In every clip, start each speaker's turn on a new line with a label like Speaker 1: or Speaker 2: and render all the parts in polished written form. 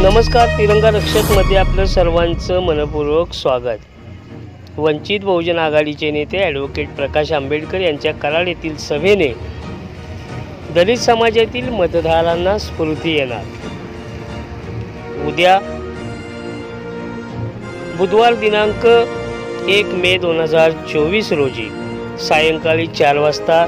Speaker 1: नमस्कार, तिरंगा रक्षकमध्ये आपलं सर्वांचं मनपूर्वक स्वागत। वंचित बहुजन आघाडीचे नेते ॲडव्होकेट प्रकाश आंबेडकर यांच्या कराड येथील सभेने दलित समाजातील मतदारांना स्फूर्ती येणार। उद्या बुधवार दिनांक 1 मे 2024 रोजी सायंकाळी 4 वाजता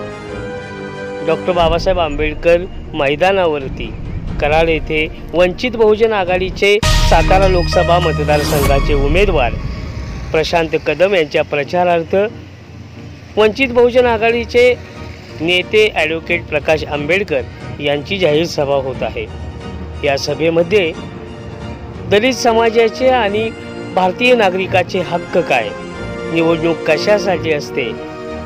Speaker 1: डॉक्टर बाबासाहेब आंबेडकर मैदानावरती कराड येथे वंचित बहुजन आघाडीचे सातारा लोकसभा मतदारसंघाचे उमेदवार प्रशांत कदम यांच्या प्रचारार्थ वंचित बहुजन आघाडीचे नेते ॲडव्होकेट प्रकाश आंबेडकर यांची जाहीर सभा होत आहे। या सभेमध्ये दलित समाजाचे आणि भारतीय नागरिकाचे हक्क काय, निवडणूक कशासाठी असते,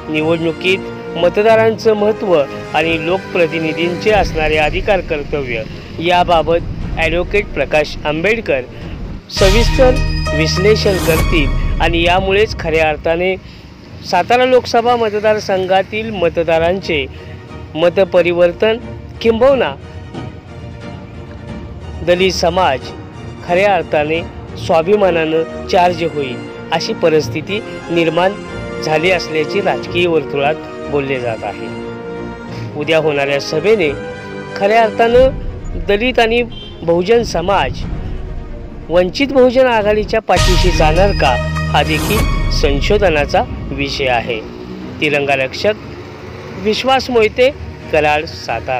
Speaker 1: निवडणुकीत मतदारांचं महत्त्व आणि लोकप्रतिनिधींचे असणारे अधिकार कर्तव्य याबाबत ॲडव्होकेट प्रकाश आंबेडकर सविस्तर विश्लेषण करतील आणि यामुळेच खऱ्या अर्थाने सातारा लोकसभा मतदारसंघातील मतदारांचे मतपरिवर्तन किंबहुना दलित समाज खऱ्या अर्थाने स्वाभिमानानं चार्ज होईल अशी परिस्थिती निर्माण झाली असल्याचे राजकीय वर्तुळात बोलले जात आहे। उद्या होणाऱ्या सभेने खऱ्या अर्थानं दलित आणि बहुजन समाज वंचित बहुजन आघाडीच्या पाठीशी जाणार का हा देखील संशोधनाचा विषय आहे। तिरंगा रक्षक विश्वास मोहिते, कराड, सातारा।